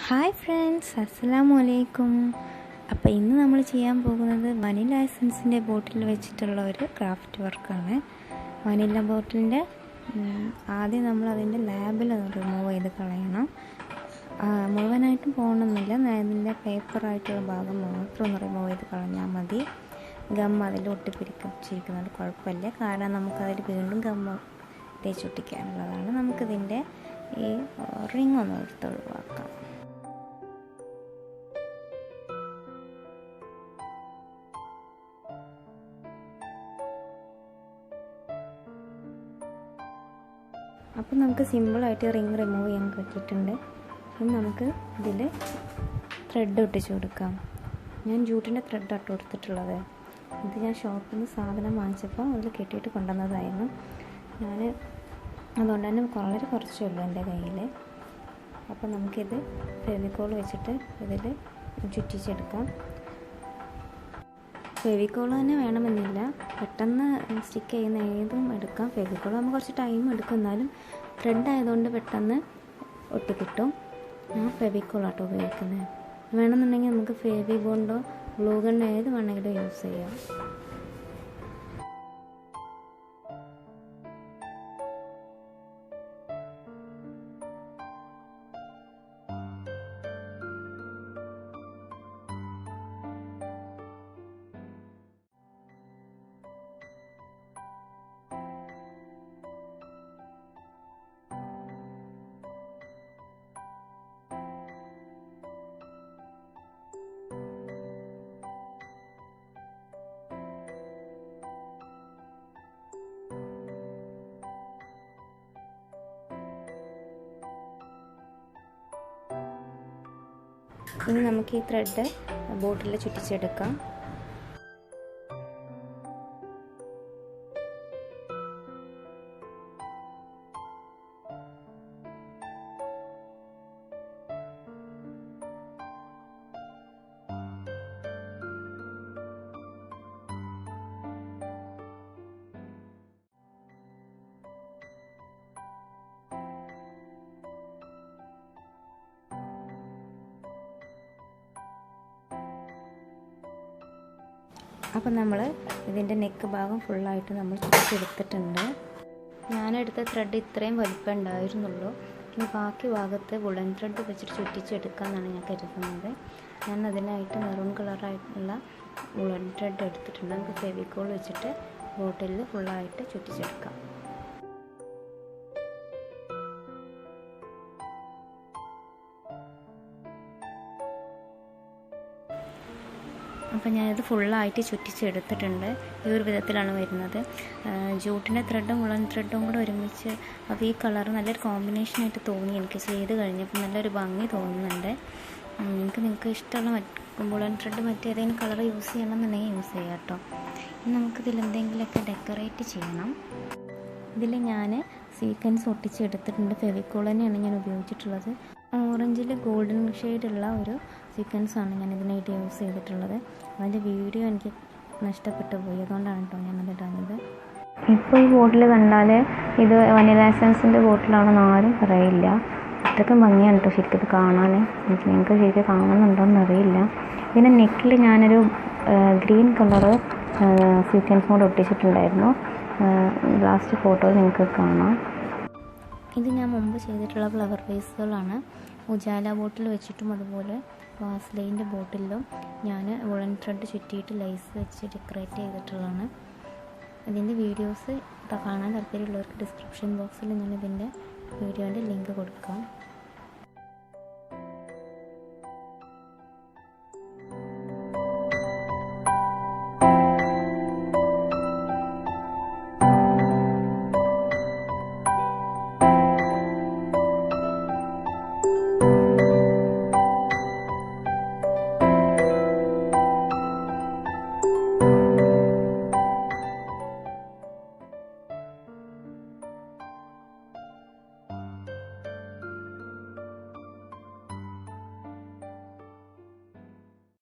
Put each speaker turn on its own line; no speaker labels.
Hi friends, അസ്സലാമു അലൈക്കും. അപ്പോൾ ഇന്ന് നമ്മൾ ചെയ്യാൻ പോകുന്നത് വനില എസൻസിൻ്റെ ബോട്ടിൽ വെച്ചിട്ടുള്ള ഒരു ക്രാഫ്റ്റ് വർക്കാണ്. വനില ബോട്ടിലിൻ്റെ ആദ്യം നമ്മൾ അതിൻ്റെ ലാബിൽ റിമൂവ് ചെയ്ത് കളയണം. മുഴുവനായിട്ടും പോകണമെന്നില്ല, അതിൻ്റെ പേപ്പറായിട്ടുള്ള ഭാഗം മാത്രം ഒന്ന് റിമൂവ് ചെയ്ത് കളഞ്ഞാൽ മതി. ഗം അതിൽ ഒട്ടിപ്പിടിച്ചിരിക്കുന്നത് കുഴപ്പമില്ല, കാരണം നമുക്കതിൽ വീണ്ടും ഗമ്മ തേച്ചൊട്ടിക്കാനുള്ളതാണ്. നമുക്കിതിൻ്റെ ഈ റിങ് ഒന്ന് എടുത്ത് ഒഴിവാക്കാം. അപ്പോൾ നമുക്ക് സിമ്പിളായിട്ട് റിങ് റിമൂവ് ചെയ്യാൻ പറ്റിയിട്ടുണ്ട്. ഇനി നമുക്ക് ഇതിൽ ത്രെഡ് ഒട്ടിച്ച് കൊടുക്കാം. ഞാൻ ജൂട്ടിൻ്റെ ത്രെഡ് ഇട്ട് കൊടുത്തിട്ടുള്ളത്. ഇത് ഞാൻ ഷോപ്പിൽ നിന്ന് സാധനം വാങ്ങിച്ചപ്പോൾ അതിൽ കെട്ടിയിട്ട് കൊണ്ടുവന്നതായിരുന്നു. ഞാൻ അതുകൊണ്ട് തന്നെ വളരെ കുറച്ചേ ഉള്ളൂ എൻ്റെ കയ്യിൽ. അപ്പോൾ നമുക്കിത് ഫെവിക്കോൾ വെച്ചിട്ട് ഇതിൽ ചുറ്റിച്ചെടുക്കാം. ഫെവിക്കോൾ തന്നെ വേണമെന്നില്ല, പെട്ടെന്ന് സ്റ്റിക്ക് ചെയ്യുന്ന ഏതും എടുക്കാം. ഫെവിക്കോൾ നമുക്ക് കുറച്ച് ടൈം എടുക്കും, എന്നാലും ത്രെഡ് ആയതുകൊണ്ട് പെട്ടെന്ന് ഒട്ടിക്കിട്ടും. ഞാൻ ഫെവിക്കോളാട്ടോ ഉപയോഗിക്കുന്നത്. വേണമെന്നുണ്ടെങ്കിൽ നമുക്ക് ഫെവി ബോണ്ടോ ഗ്ലൂ ഗണ്ണോ ഏത് വേണമെങ്കിലും യൂസ് ചെയ്യാം. ഇനി നമുക്ക് ഈ ത്രെഡ് ബോട്ടിൽ ചുറ്റിച്ചെടുക്കാം. അപ്പോൾ നമ്മൾ ഇതിൻ്റെ നെക്ക് ഭാഗം ഫുള്ളായിട്ട് നമ്മൾ ചുറ്റിച്ചെടുത്തിട്ടുണ്ട്. ഞാനെടുത്ത ത്രെഡ് ഇത്രയും വലിപ്പം ഉണ്ടായിരുന്നുള്ളൂ. ഇനി ബാക്കി ഭാഗത്ത് വുളൻ ത്രെഡ് വെച്ചിട്ട് ചുറ്റിച്ചെടുക്കാമെന്നാണ് ഞാൻ കരുതുന്നത്. ഞാൻ അതിനായിട്ട് മെറൂൺ കളറായിട്ടുള്ള വുളൻ ത്രെഡ് എടുത്തിട്ടുണ്ട്. നമുക്ക് ഫെവിക്കോൾ വെച്ചിട്ട് ബോട്ടിലിൽ ഫുള്ളായിട്ട് ചുറ്റിച്ചെടുക്കാം. അപ്പോൾ ഞാനിത് ഫുള്ളായിട്ട് ചുറ്റിച്ചെടുത്തിട്ടുണ്ട്. ഈ ഒരു വിധത്തിലാണ് വരുന്നത്. ജൂട്ടിൻ്റെ ത്രെഡും വുളൻ ത്രെഡും കൂടെ ഒരുമിച്ച് അപ്പോൾ ഈ കളർ നല്ലൊരു കോമ്പിനേഷനായിട്ട് തോന്നി എനിക്ക്. ചെയ്ത് കഴിഞ്ഞപ്പോൾ നല്ലൊരു ഭംഗി തോന്നുന്നുണ്ട്. നിങ്ങൾക്ക് ഇഷ്ടമുള്ള വുളൻ ത്രെഡ് മറ്റേതെങ്കിലും കളർ യൂസ് ചെയ്യണമെന്നുണ്ടെങ്കിൽ യൂസ് ചെയ്യാം കേട്ടോ. ഇനി നമുക്കിതിൽ എന്തെങ്കിലുമൊക്കെ ഡെക്കറേറ്റ് ചെയ്യണം. ഇതിൽ ഞാൻ സീക്വൻസ് ഒട്ടിച്ചെടുത്തിട്ടുണ്ട്. ഫെവിക്കോൾ തന്നെയാണ് ഞാൻ ഉപയോഗിച്ചിട്ടുള്ളത്. ഓറഞ്ചിൽ ഗോൾഡൻ ഷെയ്ഡുള്ള ഒരു സീക്വൻസാണ് ഞാൻ ഇതിനായിട്ട് യൂസ് ചെയ്തിട്ടുള്ളത്. അതിൻ്റെ വീഡിയോ എനിക്ക് നഷ്ടപ്പെട്ടു പോയി, അതുകൊണ്ടാണ് കേട്ടോ ഞാനത് ഇടുന്നത്. ഇപ്പോൾ ഈ ബോട്ടിൽ കണ്ടാൽ ഇത് വനില എസൻസിൻ്റെ ബോട്ടിലാണെന്ന് ആരും പറയില്ല. അത്രയ്ക്കും ഭംഗിയാണ് കേട്ടോ ശരിക്കും ഇത് കാണാൻ. നിങ്ങൾക്ക് ശരിക്കും കാണുന്നുണ്ടോയെന്ന് അറിയില്ല. ഇതിൻ്റെ നെക്കിൽ ഞാനൊരു ഗ്രീൻ കളറ് സീക്വൻസ് കൂടെ ഒട്ടിച്ചിട്ടുണ്ടായിരുന്നു. ലാസ്റ്റ് ഫോട്ടോയിൽ നിങ്ങൾക്ക് കാണാം. ഇത് ഞാൻ മുമ്പ് ചെയ്തിട്ടുള്ള ഫ്ലവർ വേസുകളാണ്. ഉജാല ബോട്ടിൽ വെച്ചിട്ടും അതുപോലെ വാസ്ലൈൻ്റെ ബോട്ടിലും ഞാൻ വുളൻ ത്രെഡ് ചുറ്റിയിട്ട് ലൈസ് വെച്ച് ഡെക്കറേറ്റ് ചെയ്തിട്ടുള്ളതാണ്. ഇതിൻ്റെ വീഡിയോസ് കാണാൻ താല്പര്യമുള്ളവർക്ക് ഡിസ്ക്രിപ്ഷൻ ബോക്സിൽ ഞാൻ ഇതിൻ്റെ വീഡിയോൻ്റെ ലിങ്ക് കൊടുക്കാം.